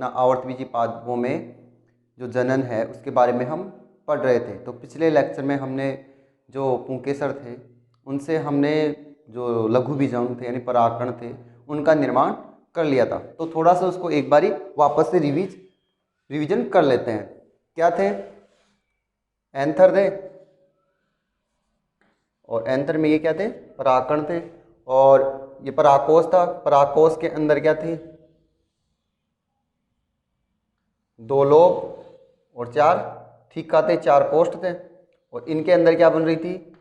अपना आवर्तबीजी पादपों में जो जनन है उसके बारे में हम पढ़ रहे थे। तो पिछले लेक्चर में हमने जो पुंकेसर थे उनसे हमने जो लघु बीजाणु थे यानी परागकण थे उनका निर्माण कर लिया था। तो थोड़ा सा उसको एक बारी वापस से रिवीजन कर लेते हैं। क्या थे? एंथर थे, और एंथर में ये क्या थे? परागकण थे। और ये परागकोश था, परागकोश के अंदर क्या थी? 2 लोब और 4 थीका थे, 4 पोस्ट थे। और इनके अंदर क्या बन रही थी?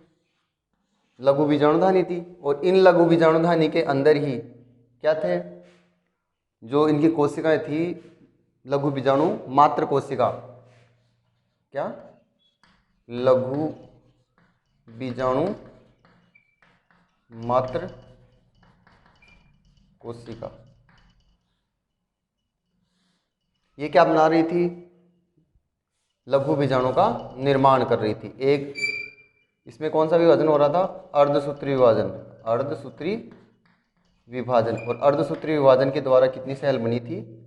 लघु बीजाणुधानी थी। और इन लघु बीजाणुधानी के अंदर ही क्या थे? जो इनकी कोशिकाएं थी लघु बीजाणु मात्र कोशिका। क्या? लघु बीजाणु मात्र कोशिका। ये क्या बना रही थी? लघु बीजाणु का निर्माण कर रही थी। एक इसमें कौन सा विभाजन हो रहा था? अर्धसूत्री विभाजन। अर्धसूत्री विभाजन। और अर्धसूत्री विभाजन के द्वारा कितनी सेल बनी थी?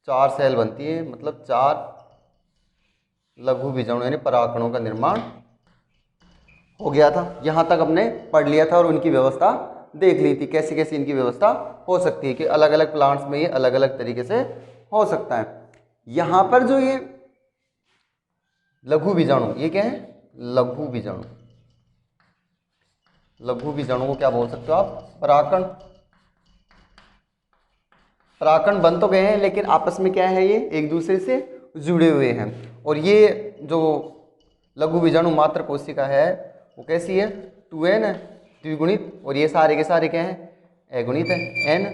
4 सेल बनती है, मतलब 4 लघु बीजाणु यानी परागकणों का निर्माण हो गया था। यहां तक हमने पढ़ लिया था और उनकी व्यवस्था देख ली थी, कैसे कैसे इनकी व्यवस्था हो सकती है कि अलग अलग प्लांट्स में ये अलग अलग तरीके से हो सकता है। यहां पर जो ये लघु बीजाणु, ये क्या है? लघु बीजाणु। लघु बीजाणु को क्या बोल सकते हो आप? परागकण। परागकण बन तो गए हैं लेकिन आपस में क्या है? ये एक दूसरे से जुड़े हुए हैं। और ये जो लघु बीजाणु मात्र कोशिका है वो कैसी है? 2n है, द्विगुणित। और ये सारे के सारे क्या हैं? अगुणित है, n।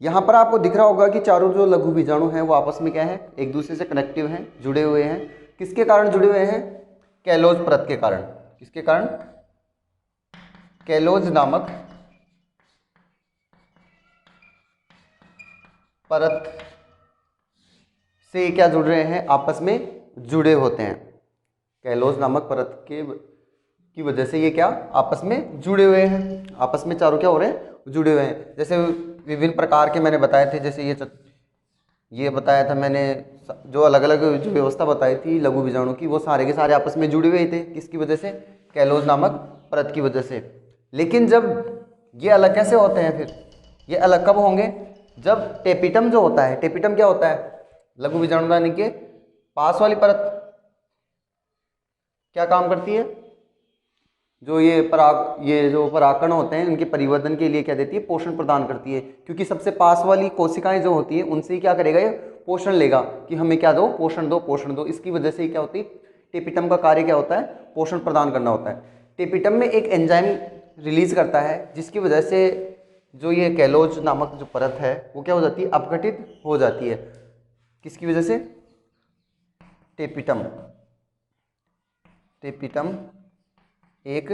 यहां पर आपको दिख रहा होगा कि चारों जो लघु बीजाणु हैं वो आपस में क्या है? एक दूसरे से कनेक्टिव हैं, जुड़े हुए हैं। किसके कारण जुड़े हुए हैं? कैलोज परत के कारण। किसके कारण? कैलोज नामक परत से क्या जुड़ रहे हैं? आपस में जुड़े होते हैं। कैलोज नामक परत की वजह से ये क्या? आपस में जुड़े हुए हैं। आपस में चारों क्या हो रहे हैं? जुड़े हुए हैं। जैसे विभिन्न प्रकार के मैंने बताए थे, जैसे ये बताया था मैंने, जो अलग अलग जो व्यवस्था बताई थी लघु बीजाणु की, वो सारे के सारे आपस में जुड़े हुए थे। किसकी वजह से? कैलोज नामक परत की वजह से। लेकिन जब ये अलग कैसे होते हैं? फिर ये अलग कब होंगे? जब टेपिटम जो होता है, टेपिटम क्या होता है? लघु बीजाणुधानी के पास वाली परत क्या काम करती है? जो ये जो परागकण होते हैं इनके परिवर्धन के लिए क्या देती है? पोषण प्रदान करती है। क्योंकि सबसे पास वाली कोशिकाएं जो होती हैं उनसे ही क्या करेगा? ये पोषण लेगा कि हमें क्या दो? पोषण दो, पोषण दो। इसकी वजह से क्या होती है? टेपिटम का कार्य क्या होता है? पोषण प्रदान करना होता है। टेपिटम में एक एंजाइम रिलीज करता है जिसकी वजह से जो ये कैलोज नामक जो परत है वो क्या हो जाती है? अपघटित हो जाती है। किसकी वजह से? टेपिटम एक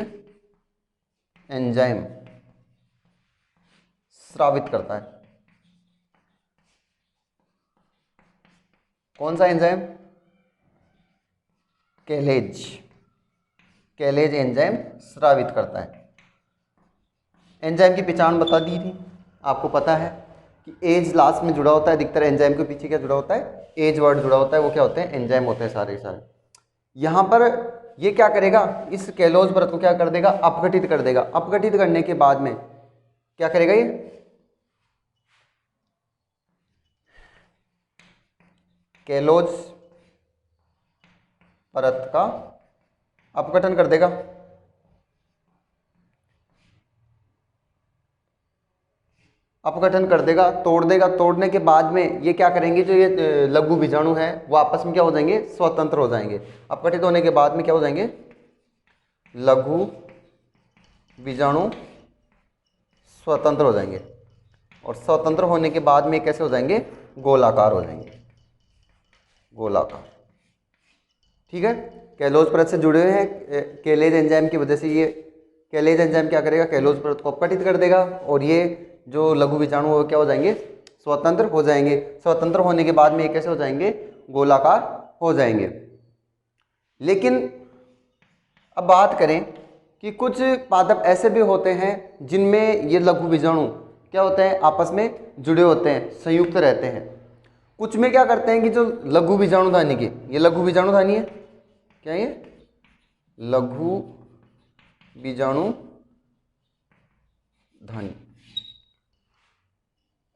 एंजाइम स्रावित करता है। कौन सा एंजाइम? कैलेज एंजाइम स्रावित करता है। एंजाइम की पहचान बता दी थी, आपको पता है कि एज लास्ट में जुड़ा होता है। अधिकतर एंजाइम के पीछे क्या जुड़ा होता है? एज वर्ड जुड़ा होता है। वो क्या होते हैं? एंजाइम होते हैं सारे के सारे। यहाँ पर ये क्या करेगा? इस कैलोज परत को क्या कर देगा? अपघटित कर देगा। अपघटित करने के बाद में क्या करेगा? ये कैलोज परत का अपघटन कर देगा। अपघटन कर देगा, तोड़ देगा। तोड़ने के बाद में ये क्या करेंगे? जो ये लघु बीजाणु है वो आपस में क्या हो जाएंगे? स्वतंत्र हो जाएंगे। अपघटित होने के बाद में क्या हो जाएंगे? लघु बीजाणु स्वतंत्र हो जाएंगे। और स्वतंत्र होने के बाद में कैसे हो जाएंगे? गोलाकार हो जाएंगे। गोलाकार। ठीक है। कैलोज परत से जुड़े हुए हैं। कैलेज एंजाइम की वजह से ये कैलेज एंजाइम क्या करेगा? कैलोज परत को अपघटित कर देगा और ये जो लघु बीजाणु वो क्या हो जाएंगे? स्वतंत्र हो जाएंगे। स्वतंत्र होने के बाद में ये कैसे हो जाएंगे? गोलाकार हो जाएंगे। लेकिन अब बात करें कि कुछ पादप ऐसे भी होते हैं जिनमें ये लघु बीजाणु क्या होते हैं, आपस में जुड़े होते हैं, संयुक्त रहते हैं। कुछ में क्या करते हैं कि जो लघु बीजाणुधानी के, ये लघु बीजाणुधानी है, क्या ये लघु बीजाणुधानी।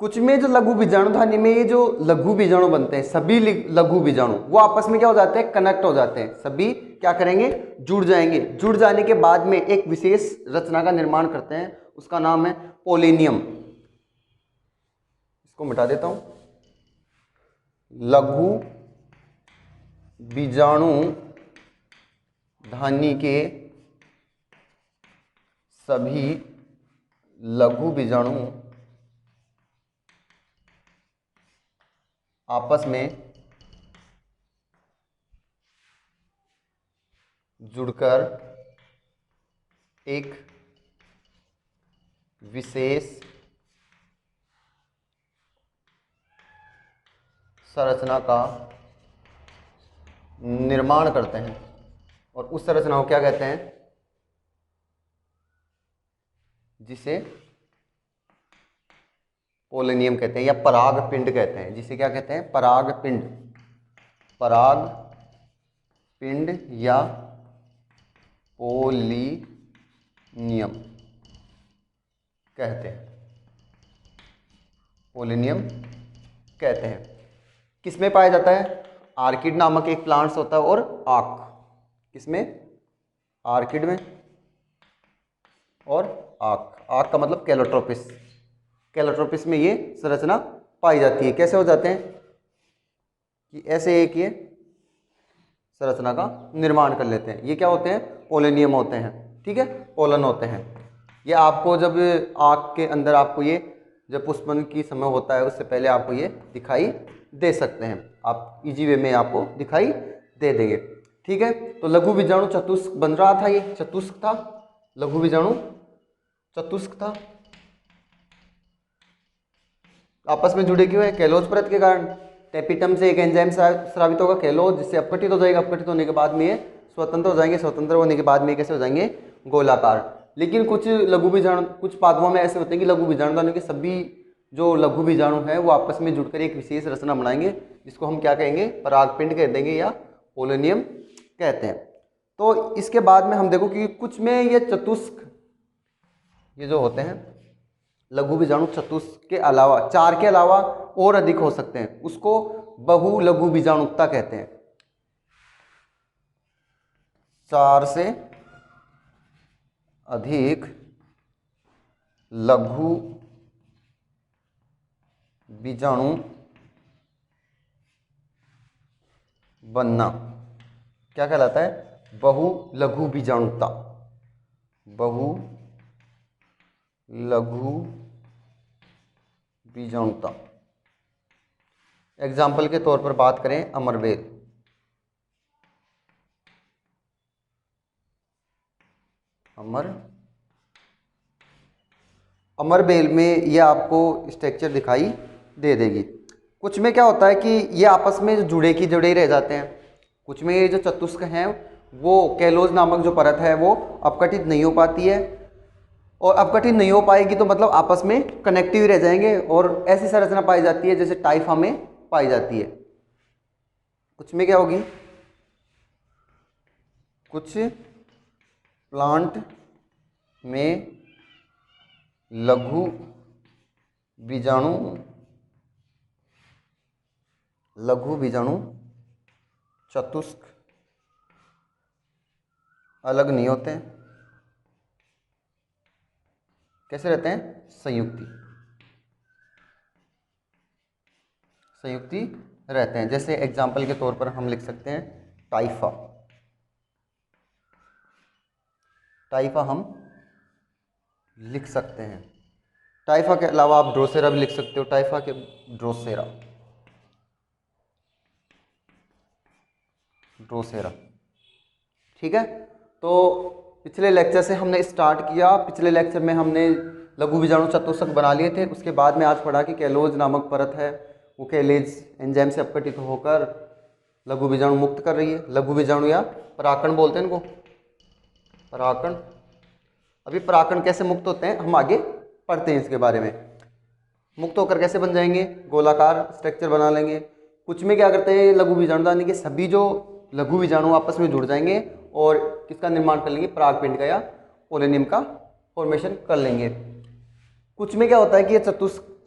कुछ में जो लघु बीजाणुधानी में ये जो लघु बीजाणु बनते हैं, सभी लघु बीजाणु वो आपस में क्या हो जाते हैं, कनेक्ट हो जाते हैं, सभी क्या करेंगे, जुड़ जाएंगे। जुड़ जाने के बाद में एक विशेष रचना का निर्माण करते हैं, उसका नाम है पोलेनियम। इसको मिटा देता हूं। लघु बीजाणुधानी के सभी लघु बीजाणु आपस में जुड़कर एक विशेष संरचना का निर्माण करते हैं, और उस संरचना को क्या कहते हैं, जिसे पोलेनियम कहते हैं या पराग पिंड कहते हैं। जिसे क्या कहते हैं, पराग पिंड, पराग पिंड या पोलिनियम कहते हैं, पोलिनियम कहते हैं। किसमें पाया जाता है, आर्किड नामक एक प्लांट्स होता है और आक, किसमें, आर्किड में और आक। आक का मतलब कैलोट्रोपिस, कैलोट्रोपिस में ये संरचना पाई जाती है। कैसे हो जाते हैं कि ऐसे एक ये संरचना का निर्माण कर लेते हैं। ये क्या होते हैं, पोलेनियम होते हैं, ठीक है, पोलन होते हैं। ये आपको जब आँख के अंदर आपको ये जब पुष्पन की समय होता है उससे पहले आपको ये दिखाई दे सकते हैं, आप इजी वे में आपको दिखाई दे देंगे, ठीक है। तो लघु बीजाणु चतुष्क बन रहा था, ये चतुष्क था, लघु बीजाणु चतुष्क था, आपस में जुड़े क्यों है, केलोज परत के कारण। टेपिटम से एक एंजाइम स्रावित होगा केलोज, जिससे अपघटित हो जाएगा, अपघटित होने के बाद में ये स्वतंत्र हो जाएंगे, स्वतंत्र होने के बाद में कैसे हो जाएंगे, गोलाकार। लेकिन कुछ लघु बीजाणु, कुछ पादपों में ऐसे होते हैं कि लघु बीजाणुधानी के सभी जो लघु बीजाणु हैं वो आपस में जुड़कर एक विशेष रचना बनाएंगे, जिसको हम क्या कहेंगे, परागपिंड कह देंगे या पोलेनियम कहते हैं। तो इसके बाद में हम देखो कि कुछ में ये चतुष्क, ये जो होते हैं लघु बीजाणु चतुष्क के अलावा, 4 के अलावा और अधिक हो सकते हैं, उसको बहु लघु बीजाणुकता कहते हैं। 4 से अधिक लघु बीजाणु बनना क्या कहलाता है, बहु लघु बीजाणुता, बहु लघु बीजाणुता। एग्जाम्पल के तौर पर बात करें, अमरबेल, अमरबेल में ये आपको स्ट्रक्चर दिखाई दे देगी। कुछ में क्या होता है कि ये आपस में जुड़े की जुड़े ही रह जाते हैं। कुछ में ये जो चतुष्क हैं वो केलोज नामक जो परत है वो अपघटित नहीं हो पाती है, और अपघटित नहीं हो पाएगी तो मतलब आपस में कनेक्टिव रह जाएंगे, और ऐसी संरचना पाई जाती है जैसे टाइफा में पाई जाती है। कुछ में क्या होगी, कुछ प्लांट में लघु बीजाणु चतुष्क अलग नहीं होते हैं, कैसे रहते हैं, संयुक्ति रहते हैं। जैसे एग्जाम्पल के तौर पर हम लिख सकते हैं टाइफा, टाइफा हम लिख सकते हैं। टाइफा के अलावा आप ड्रोसेरा भी लिख सकते हो, टाइफा के ड्रोसेरा, ठीक है। तो पिछले लेक्चर से हमने स्टार्ट किया, पिछले लेक्चर में हमने लघु बीजाणु चतुष्क बना लिए थे। उसके बाद में आज पढ़ा कि केलोज नामक परत है वो केलेज एंजाइम से अपघटित होकर लघु बीजाणु मुक्त कर रही है। लघु बीजाणु या पराकण बोलते हैं इनको, पराकण अभी पराकण कैसे मुक्त होते हैं हम आगे पढ़ते हैं इसके बारे में। मुक्त होकर कैसे बन जाएंगे, गोलाकार स्ट्रक्चर बना लेंगे। कुछ में क्या करते हैं, लघु बीजाणुदानी के सभी जो लघु बीजाणु आपस में जुड़ जाएंगे और किसका निर्माण कर लेंगे, परागपिंड का या पोलेनियम का फॉर्मेशन कर लेंगे। कुछ में क्या होता है कि ये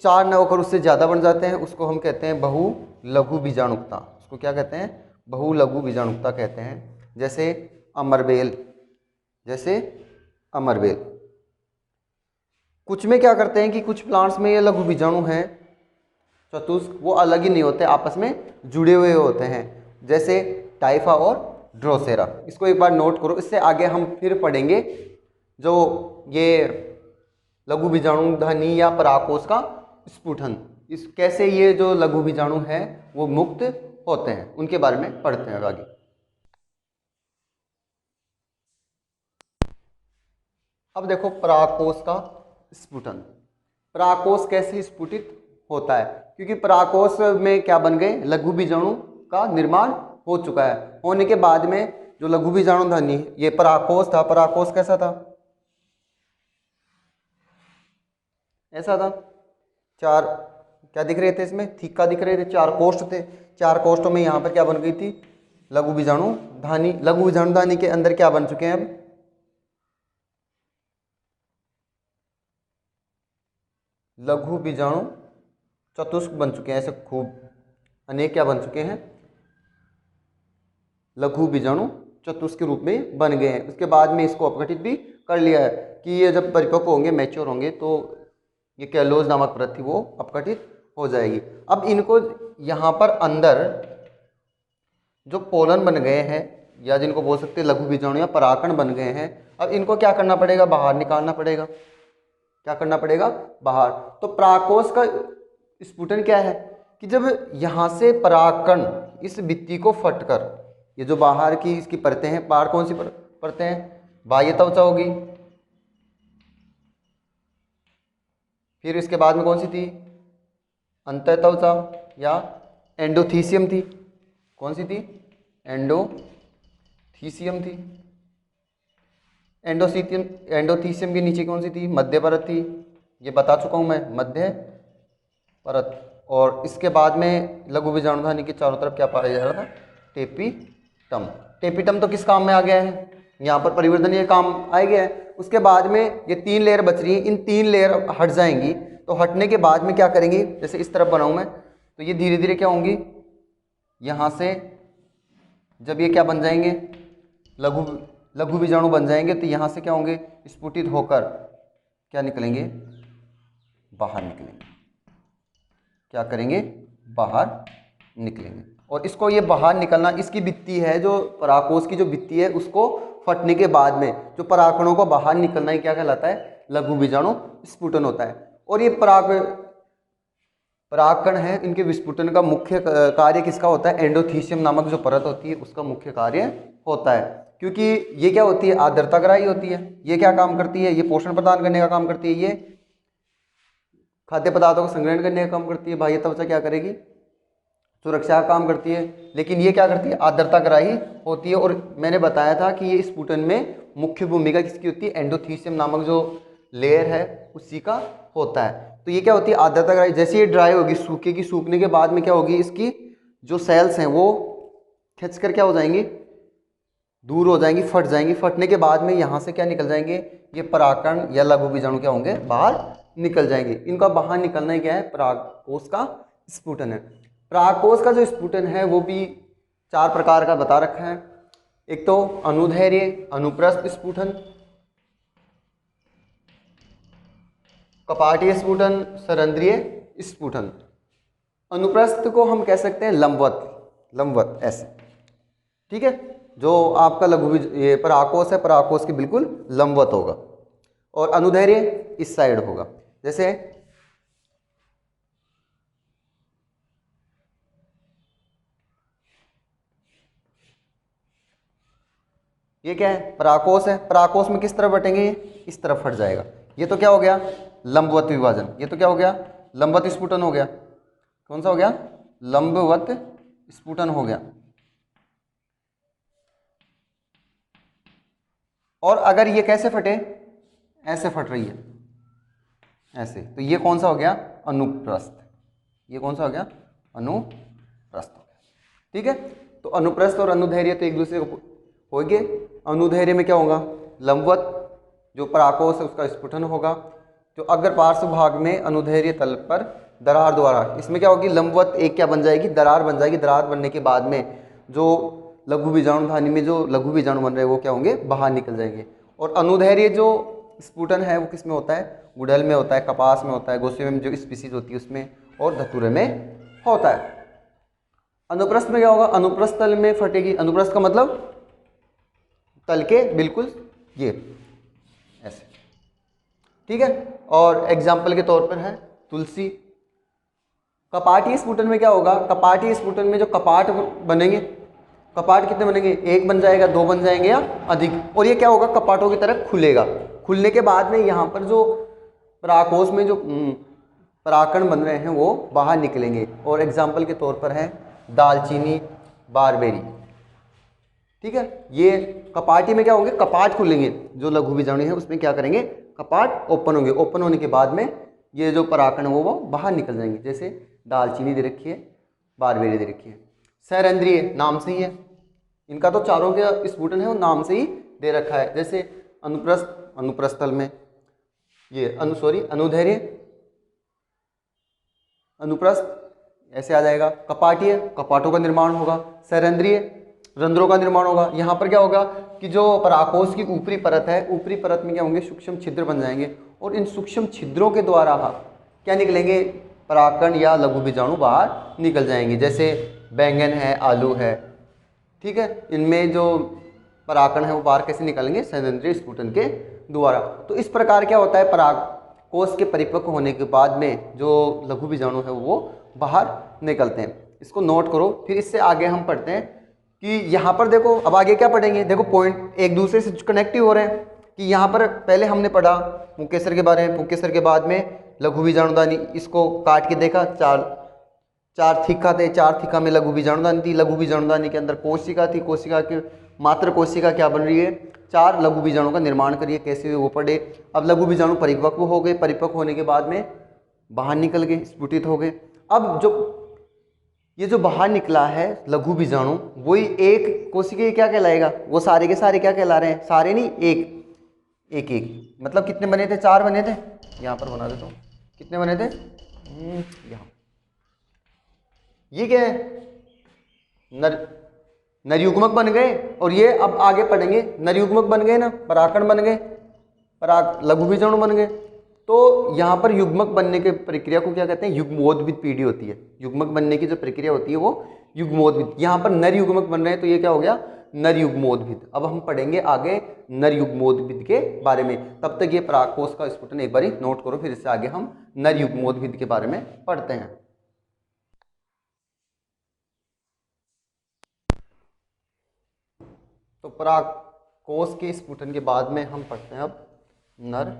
चार न होकर उससे ज़्यादा बन जाते हैं, उसको हम कहते हैं बहु लघु बीजाणुकता। उसको क्या कहते हैं, बहु लघु बीजाणुकता कहते हैं। जैसे अमरबेल, जैसे अमरबेल। कुछ में क्या करते हैं कि कुछ प्लांट्स में ये लघु बीजाणु हैं चतुष्क, वो अलग ही नहीं होते, आपस में जुड़े हुए होते हैं, जैसे टाइफा और ड्रोसेरा। इसको एक बार नोट करो, इससे आगे हम फिर पढ़ेंगे जो ये लघु बीजाणुधनी या परागकोश का स्फुटन, इस कैसे ये जो लघु बीजाणु है वो मुक्त होते हैं, उनके बारे में पढ़ते हैं आगे। अब देखो परागकोश का स्फुटन। परागकोश कैसे स्फुटित होता है, क्योंकि परागकोश में क्या बन गए, लघु बीजाणु का निर्माण हो चुका है। होने के बाद में जो लघु बीजाणुधनी ये परागकोश था, परागकोश कैसा था, ऐसा था। चार क्या दिख रहे थे इसमें, थीका दिख रहे थे, चार कोष्ठ थे। चार कोष्ठों में यहाँ पर क्या बन गई थी, लघु बीजाणुधानी। लघु बीजाणुधानी के अंदर क्या बन चुके हैं अब, लघु बीजाणु चतुष्क बन चुके हैं। ऐसे खूब अनेक क्या बन चुके हैं, लघु बीजाणु चतुष्क के रूप में बन गए हैं। उसके बाद में इसको अपघटित भी कर लिया है कि ये जब परिपक्व होंगे, मैच्योर होंगे, तो ये कैलोज नामक परत थी वो अपघटित हो जाएगी। अब इनको यहाँ पर अंदर जो पोलन बन गए हैं, या जिनको बोल सकते हैं लघु बीजाणु या परागकण बन गए हैं, अब इनको क्या करना पड़ेगा, बाहर निकालना पड़ेगा। क्या करना पड़ेगा, बाहर। तो परागकोश का स्फुटन क्या है कि जब यहाँ से परागकण इस भित्ति को फटकर, ये जो बाहर की इसकी परतें हैं, बाहर कौन सी परतें हैं, बाह्य त्वचा होगी, फिर इसके बाद में कौन सी थी, अंतः त्वचा या एंडोथीसियम थी। कौन सी थी, एंडोथीसियम थी। एंडोथीसियम के नीचे कौन सी थी, मध्य परत थी। ये बता चुका हूँ मैं, मध्य परत। और इसके बाद में लघु बीजाणुधानी के चारों तरफ क्या पाया जा रहा था, टेपिटम। टेपिटम तो किस काम में आ गया है, यहाँ पर परिवर्धनीय काम आ गया है। उसके बाद में ये तीन लेयर बच रही हैं, इन तीन लेयर हट जाएंगी। तो हटने के बाद में क्या करेंगी, जैसे इस तरफ बनाऊँ मैं, तो ये धीरे धीरे क्या होंगी, यहाँ से जब ये क्या बन जाएंगे, लघु बीजाणु बन जाएंगे, तो यहाँ से क्या होंगे, स्फुटित होकर क्या निकलेंगे, बाहर निकलेंगे। क्या करेंगे, बाहर निकलेंगे। और इसको ये बाहर निकलना, इसकी भित्ति है जो परागकोश की जो भित्ति है, उसको फटने के बाद में जो परागकणों को बाहर निकलना ही क्या कहलाता है, लघु बीजाणु स्फुटन होता है। और ये परागकण है, इनके विस्फुटन का मुख्य कार्य किसका होता है, एंडोथीसियम नामक जो परत होती है उसका मुख्य कार्य होता है। क्योंकि ये क्या होती है, आर्द्रताग्राही होती है। ये क्या काम करती है, ये पोषण प्रदान करने का काम करती है, ये खाद्य पदार्थों को संग्रहण करने का काम करती है। बाह्य त्वचा क्या करेगी, सुरक्षा का काम करती है। लेकिन ये क्या करती है, आर्द्रताग्राही होती है। और मैंने बताया था कि ये स्फुटन में मुख्य भूमिका किसकी होती है, एंडोथीसियम नामक जो लेयर है उसी का होता है। तो ये क्या होती है, आर्द्रताग्राही। जैसे ये ड्राई होगी, सूखेगी, सूखने के बाद में क्या होगी, इसकी जो सेल्स हैं वो खिंच कर क्या हो जाएंगी, दूर हो जाएंगी, फट जाएंगी। फटने के बाद में यहाँ से क्या निकल जाएंगे, ये परागकण या लघु बीजाणु क्या होंगे, बाहर निकल जाएंगे। इनका बाहर निकलना ही क्या है, परागकोश का स्फुटन है। परागकोश का जो स्फुटन है वो भी चार प्रकार का बता रखा है। एक तो अनुदैर्घ्य, अनुप्रस्थ स्फुटन, कपाटीय स्फुटन, सरंध्रीय स्फुटन। अनुप्रस्थ को हम कह सकते हैं लंबवत ऐसे, ठीक है। जो आपका लघु ये परागकोश है, परागकोश के बिल्कुल लंबवत होगा। और अनुदैर्घ्य इस साइड होगा। जैसे ये क्या है, परागकोश है। परागकोश में किस तरफ बटेंगे, इस तरफ हट जाएगा। ये तो क्या हो गया, लंबवत विभाजन। ये तो क्या हो गया, लंबवत स्फुटन हो गया। कौन सा हो गया, लंबवत स्फुटन हो गया। और अगर ये कैसे फटे, ऐसे फट रही है, ऐसे, तो ये कौन सा हो गया? अनुप्रस्थ। ये कौन सा हो गया? अनुप्रस्थ हो गया। ठीक है, तो अनुप्रस्थ और अनुदैर्घ्य तो एक दूसरे को हो गए। अनुदैर्घ्य में क्या होगा? लंबवत, जो पराकोश है उसका स्फुटन होगा। जो अग्र पार्श्व भाग में अनुदैर्घ्य तल पर दरार द्वारा, इसमें क्या होगी? लंबवत एक क्या बन जाएगी? दरार बन जाएगी। दरार बनने के बाद में जो लघु बीजाणुधानी में जो लघु बीजाणु बन रहे हैं वो क्या होंगे? बाहर निकल जाएंगे। और अनुदैर्घ्य जो स्फुटन है वो किस में होता है? गुड़हल में होता है, कपास में होता है, गोसियम में जो स्पीसीज होती है उसमें, और धतूरे में होता है। अनुप्रस्थ में क्या होगा? अनुप्रस्थ तल में फटेगी। अनुप्रस्थ का मतलब तल के बिल्कुल ये ऐसे। ठीक है, और एग्जाम्पल के तौर पर है तुलसी। कपाटीय स्फुटन में क्या होगा? कपाटीय स्फुटन में जो कपाट बनेंगे, कपाट कितने बनेंगे? एक बन जाएगा, दो बन जाएंगे या अधिक। और ये क्या होगा? कपाटों की तरह खुलेगा। खुलने के बाद में यहाँ पर जो पराकोश में जो पराकण बन रहे हैं वो बाहर निकलेंगे। और एग्जाम्पल के तौर पर है दालचीनी, बारबेरी। ठीक है, ये कपाटी में क्या होंगे? कपाट खुलेंगे। जो लघु बीजाणु है उसमें क्या करेंगे? कपाट ओपन होंगे। ओपन होने के बाद में ये जो पराकण है वो बाहर निकल जाएंगे। जैसे दालचीनी दे रखी है, बारबेरी दे रखी है। सहरंध्रीय नाम से ही है, इनका तो चारों के स्फुटन है वो नाम से ही दे रखा है। जैसे अनुप्रस्थ, अनुप्रस्थ तल में ये अनुदैर्घ्य, अनुप्रस्थ ऐसे आ जाएगा। कपाटीय, कपाटों का निर्माण होगा। सहरंध्रीय, रंध्रों का निर्माण होगा। यहाँ पर क्या होगा कि जो पराकोश की ऊपरी परत है, ऊपरी परत में क्या होंगे? सूक्ष्म छिद्र बन जाएंगे। और इन सूक्ष्म छिद्रों के द्वारा क्या निकलेंगे? पराकण या लघु बीजाणु बाहर निकल जाएंगे। जैसे बैंगन है, आलू है। ठीक है, इनमें जो पराकण है वो बाहर कैसे निकलेंगे? सहरंध्रीय स्फुटन के द्वारा। तो इस प्रकार क्या होता है? पराकोश के परिपक्व होने के बाद में जो लघु बीजाणु है वो बाहर निकलते हैं। इसको नोट करो। फिर इससे आगे हम पढ़ते हैं कि यहाँ पर देखो, अब आगे क्या पढ़ेंगे? देखो पॉइंट एक दूसरे से कनेक्टिव हो रहे हैं। कि यहाँ पर पहले हमने पढ़ा पुंकेसर के बारे में, पुंकेसर के बाद में लघु बीजाणुदानी, इसको काट के देखा, चार थिका थे, चार थिका में लघु बीजाणुदानी थी। लघु बीजाणुदानी के अंदर कोशिका थी, कोशिका के मात्र कोशिका क्या बन रही है? चार लघु बीजाणु का निर्माण करिए, कैसे वो पढ़े। अब लघु बीजाणु परिपक्व हो गए, परिपक्व होने के बाद में बाहर निकल गए, स्फुटित हो गए। अब जो ये जो बाहर निकला है लघु बीजाणु, वही एक कोशिका क्या कहलाएगा? वो सारे के सारे क्या कहला रहे हैं? सारे नहीं, एक एक एक मतलब कितने बने थे? चार बने थे। यहाँ पर बना देता हूँ, कितने बने थे? यहाँ ये क्या है? नरयुग्मक बन गए। और ये अब आगे पढ़ेंगे, नरयुग्मक बन गए ना, पराकण बन गए, लघु बीजाणु बन गए। तो यहाँ पर युग्मक बनने की प्रक्रिया को क्या कहते हैं? युग्मोद्भिद पीढ़ी होती है। युग्मक बनने की जो प्रक्रिया होती है वो युग्मोद्भिद। यहाँ पर नर युग्मक बन रहे हैं तो ये क्या हो गया? नर युग्मोद्भिद। अब हम पढ़ेंगे आगे नर युग्मोद्भिद के बारे में। तब तक ये परागकोश का स्फुटन एक बार नोट करो, फिर इससे आगे हम नर युग्मोद्भिद के बारे में पढ़ते हैं। तो परागकोश के स्फुटन के बाद में हम पढ़ते हैं अब नर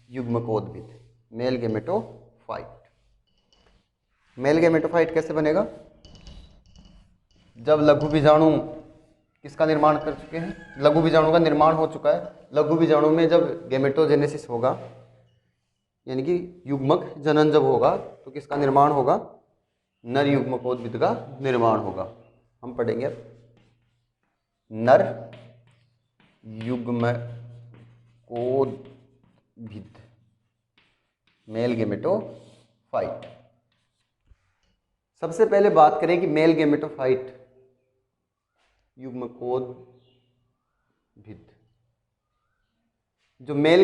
युग्मकोद्भिद, मेल गेमेटोफाइट। मेल गेमेटोफाइट कैसे बनेगा? जब लघु बीजाणु किसका निर्माण कर चुके हैं? लघु बीजाणु का निर्माण हो चुका है। लघु बीजाणु में जब गेमेटोजेनेसिस होगा, यानी कि युग्मक जनन जब होगा, तो किसका निर्माण होगा? नर युग्मकोद्भिद का निर्माण होगा। हम पढ़ेंगे अब नर युग्मकोद्भिद, मेल गेमेटोफाइट। सबसे पहले बात करें कि मेल गेमेटोफाइट युग्मकोद्भिद, जो मेल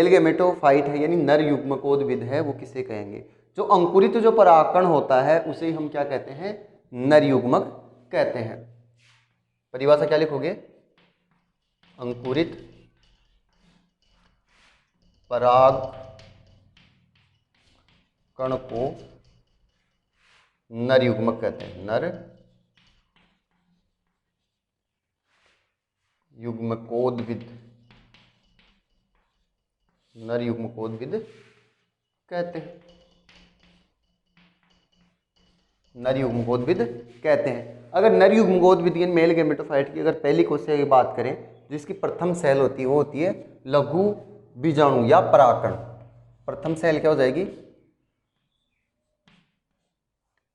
गेमेटोफाइट है यानी नर युग्मकोद्भिद है, वो किसे कहेंगे? जो अंकुरित जो परागकण होता है उसे हम क्या कहते हैं? नर युग्मक कहते हैं। परिभाषा क्या लिखोगे? अंकुरित परागकण को नर युग्मक कहते हैं। नर युग्मकोद्भिद, नर युग्मकोद्भिद कहते हैं। नर युग्मकोद्भिद कहते हैं। अगर नर युग्मकोद्भिदीन मेल गैमेटोफाइट की अगर पहली कोशिका की बात करें, जिसकी प्रथम सेल होती है वो होती है लघु बीजाणु या परागकण। प्रथम सेल क्या हो जाएगी?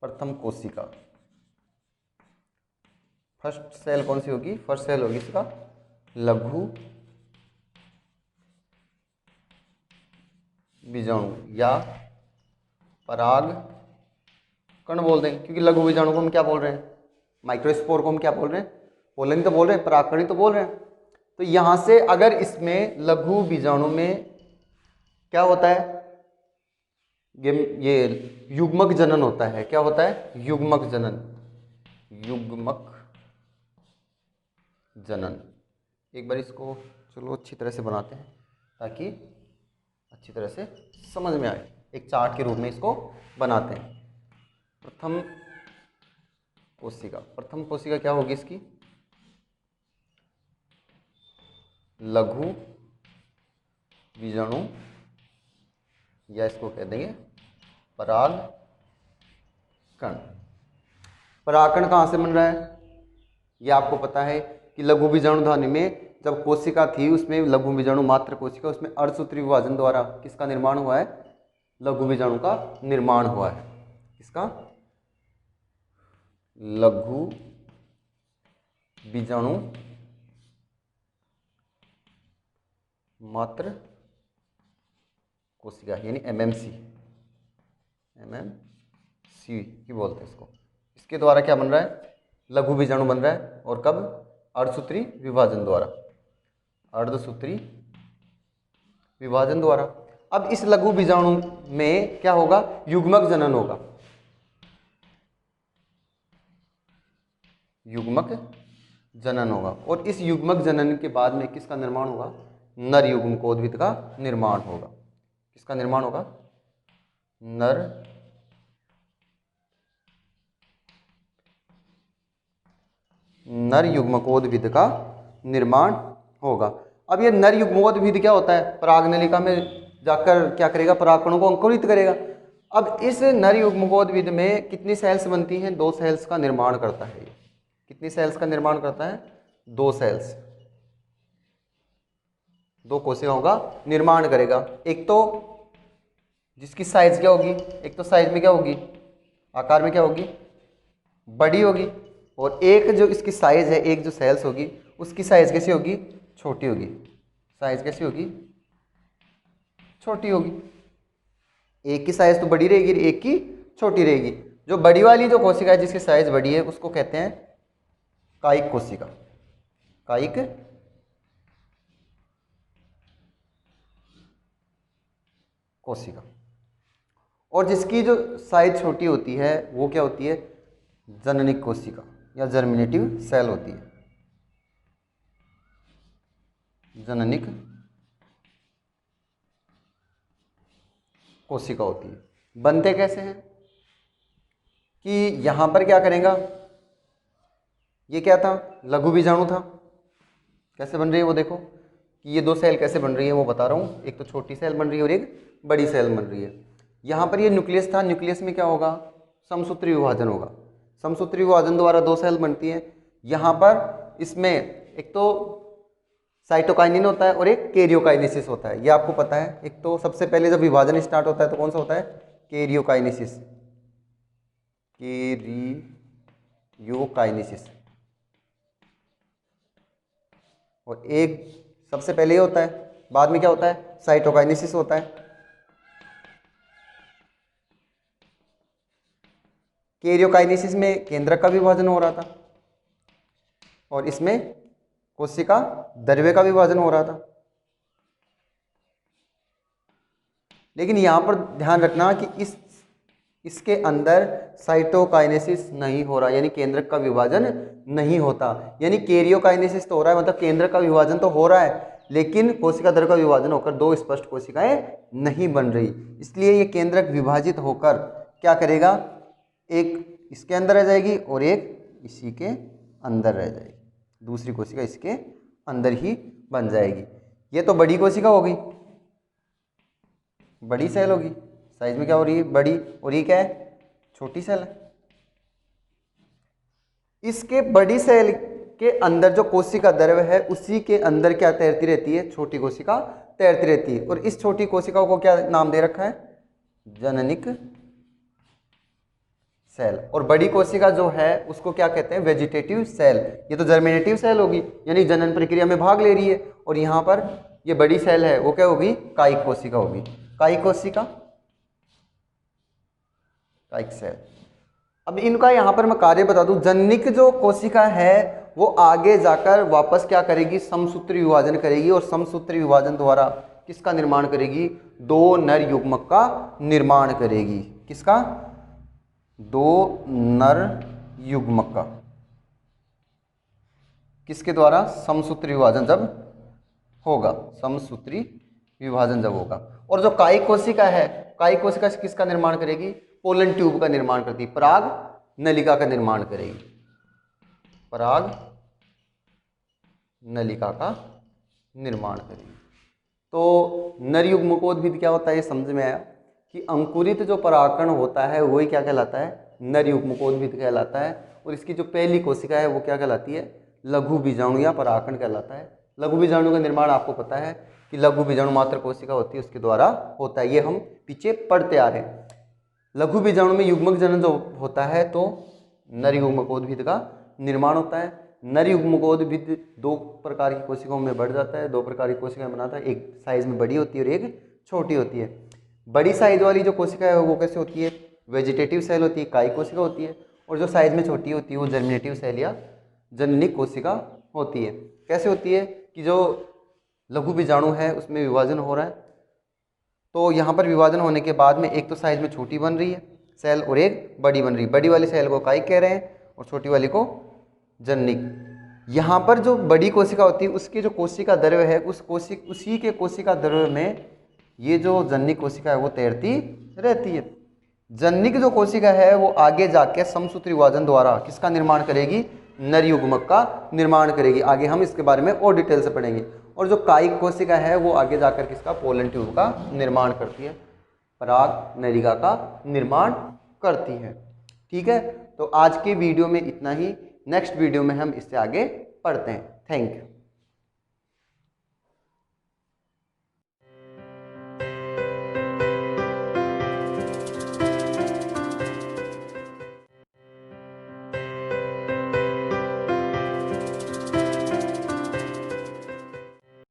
प्रथम कोशिका। फर्स्ट सेल कौन सी होगी? फर्स्ट सेल होगी इसका लघु बीजाणु या पराग कण बोल दें, क्योंकि लघु बीजाणु को हम क्या बोल रहे हैं? माइक्रोस्पोर को हम क्या बोल रहे हैं? पोलन तो बोल रहे हैं, परागकण तो बोल रहे हैं। तो यहां से अगर इसमें लघु बीजाणु में क्या होता है? ये युग्मक जनन होता है। क्या होता है? युग्मक जनन। युग्मक जनन। एक बार इसको चलो अच्छी तरह से बनाते हैं ताकि अच्छी तरह से समझ में आए। एक चार्ट के रूप में इसको बनाते हैं। प्रथम कोशिका, प्रथम कोशिका क्या होगी इसकी? लघु बीजाणु या इसको कह देंगे पराग कण। परागकण कहाँ से बन रहा है? ये आपको पता है कि लघु बीजाणु धानी में जब कोशिका थी उसमें लघु बीजाणु मात्र कोशिका, उसमें अर्धसूत्री विभाजन द्वारा किसका निर्माण हुआ है? लघु बीजाणु का निर्माण हुआ है। किसका? लघु बीजाणु मात्र कोशिका यानी एमएमसी। एमएमसी की बोलते हैं इसको। इसके द्वारा क्या बन रहा है? लघु बीजाणु बन रहा है। और कब? अर्धसूत्री विभाजन द्वारा। अर्धसूत्री विभाजन द्वारा। अब इस लघु बीजाणु में क्या होगा? युग्मक जनन होगा। युग्मक जनन होगा। और इस युग्मक जनन के बाद में किसका निर्माण होगा? नर युग्मकोद्भिद का निर्माण होगा। किसका निर्माण होगा? नर युग्मकोद्भिद का निर्माण होगा। अब ये नर युग्मकोद्भिद क्या होता है? परागनलिका में जाकर क्या करेगा? परागकणों को अंकुरित करेगा। अब इस नर युग्मकोद्भिद में कितनी सेल्स बनती हैं? 2 सेल्स का निर्माण करता है। कितनी सेल्स का निर्माण करता है? 2 सेल्स। 2 कोशिकाओं का निर्माण करेगा। एक तो जिसकी साइज क्या होगी? एक तो साइज में क्या होगी? आकार में क्या होगी? बड़ी होगी। और एक जो इसकी साइज है, एक जो सेल्स होगी उसकी साइज कैसी होगी? छोटी होगी। साइज कैसी होगी? छोटी होगी। एक की साइज तो बड़ी रहेगी, एक की छोटी रहेगी। जो बड़ी वाली जो कोशिका है जिसकी साइज बड़ी है उसको कहते हैं कायिक कोशिका। कायिक कोशिका। और जिसकी जो साइज छोटी होती है वो क्या होती है? जननिक कोशिका या जर्मिनेटिव सेल होती है। जननिक कोशिका होती है। बनते कैसे हैं? कि यहां पर क्या करेगा? ये क्या था? लघु बीजाणु था। कैसे बन रही है वो देखो कि ये 2 सेल कैसे बन रही है वो बता रहा हूँ। एक तो छोटी सेल बन रही है और एक बड़ी सेल बन रही है। यहाँ पर ये न्यूक्लियस था। न्यूक्लियस में क्या होगा? समसूत्री विभाजन होगा। समसूत्री विभाजन द्वारा 2 सेल बनती है। यहाँ पर इसमें एक तो साइटोकाइनिन होता है और एक कैरियोकाइनेसिस होता है। ये आपको पता है। एक तो सबसे पहले जब विभाजन स्टार्ट होता है तो कौन सा होता है? कैरियोकाइनेसिस। कैरियोकाइनेसिस। और एक सबसे पहले ये होता है, बाद में क्या होता है? साइटोकाइनेसिस होता है। कैरियोकाइनेसिस में केंद्रक का विभाजन हो रहा था और इसमें कोशिका द्रव्य का विभाजन हो रहा था। लेकिन यहां पर ध्यान रखना कि इसके अंदर साइटोकाइनेसिस नहीं हो रहा, यानी केंद्रक का विभाजन नहीं होता। यानी कैरियोकाइनेसिस तो हो रहा है, मतलब केंद्रक का विभाजन तो हो रहा है, लेकिन कोशिका द्रव्य का विभाजन होकर 2 स्पष्ट कोशिकाएं नहीं बन रही। इसलिए ये केंद्रक विभाजित होकर क्या करेगा? एक इसके अंदर रह जाएगी और एक इसी के अंदर रह जाएगी। दूसरी कोशिका इसके अंदर ही बन जाएगी। ये तो बड़ी कोशिका हो गई, बड़ी सेल होगी। साइज में क्या हो रही है? बड़ी। और ये क्या है? छोटी सेल है। इसके बड़ी सेल के अंदर जो कोशिका द्रव्य है उसी के अंदर क्या तैरती रहती है, छोटी कोशिका तैरती रहती है। और इस छोटी कोशिका को क्या नाम दे रखा है, जननिक सेल। और बड़ी कोशिका जो है उसको क्या कहते हैं, वेजिटेटिव सेल। ये तो जर्मिनेटिव सेल होगी, यानी जनन प्रक्रिया में भाग ले रही है। और यहाँ पर ये बड़ी सेल है वो क्या होगी, कायिक कोशिका होगी। कायिक कोशिका, कायिक सेल। अब इनका यहाँ पर मैं कार्य बता दूं, जननिक जो कोशिका है वो आगे जाकर वापस क्या करेगी, समसूत्री विभाजन करेगी। और समसूत्री विभाजन द्वारा किसका निर्माण करेगी, दो नर युग्मक का निर्माण करेगी। किसका, दो नर युग्मक का। किसके द्वारा, समसूत्री विभाजन जब होगा, समसूत्री विभाजन जब होगा। और जो कायिक कोशिका है, कायिक कोशिका किसका निर्माण करेगी, पोलन ट्यूब का निर्माण करती है, पराग नलिका का निर्माण करेगी, पराग नलिका का निर्माण करेगी। तो नर युग्मकोद्भिद क्या होता है, ये समझ में आया कि अंकुरित जो परागकण होता है वही क्या कहलाता है, नर युग्मकोद्भिद कहलाता है। और इसकी जो पहली कोशिका है वो क्या कहलाती है, लघु बीजाणु या परागकण कहलाता है। लघु बीजाणु का निर्माण आपको पता है कि लघु बीजाणु मात्र कोशिका होती है, उसके द्वारा होता है। ये हम पीछे पढ़ते आ रहे हैं। लघु बीजाणु में युग्मक जनन जो होता है तो नर युग्मकोद्भिद का निर्माण होता है। नर युग्मकोद्भिद दो प्रकार की कोशिकाओं में बढ़ जाता है, दो प्रकार की कोशिकाएं बनाता है। एक साइज में बड़ी होती है और एक छोटी होती है। बड़ी साइज वाली जो कोशिका है वो कैसे होती है, वेजिटेटिव सेल होती है, कायिक कोशिका होती है। और जो साइज में छोटी होती है वो जर्मिनेटिव सेल या जननिक कोशिका होती है। कैसे होती है कि जो लघु बीजाणु है उसमें विभाजन हो रहा है, तो यहाँ पर विभाजन होने के बाद में एक तो साइज में छोटी बन रही है सेल और एक बड़ी बन रही है। बड़ी वाली सेल को कायिक कह रहे हैं और छोटी वाली को जननिक। यहाँ पर जो बड़ी कोशिका होती है उसके जो कोशिका द्रव्य है उसी के कोशिका द्रव्य में ये जो जननिक कोशिका है वो तैरती रहती है। जननिक जो कोशिका है वो आगे जाके समसूत्री विभाजन द्वारा किसका निर्माण करेगी, नर युग्मक का निर्माण करेगी। आगे हम इसके बारे में और डिटेल से पढ़ेंगे। और जो कायिक कोशिका है वो आगे जाकर किसका, पोलन ट्यूब का निर्माण करती है, पराग नलिका का निर्माण करती है। ठीक है, तो आज के वीडियो में इतना ही। नेक्स्ट वीडियो में हम इससे आगे पढ़ते हैं। Thank you.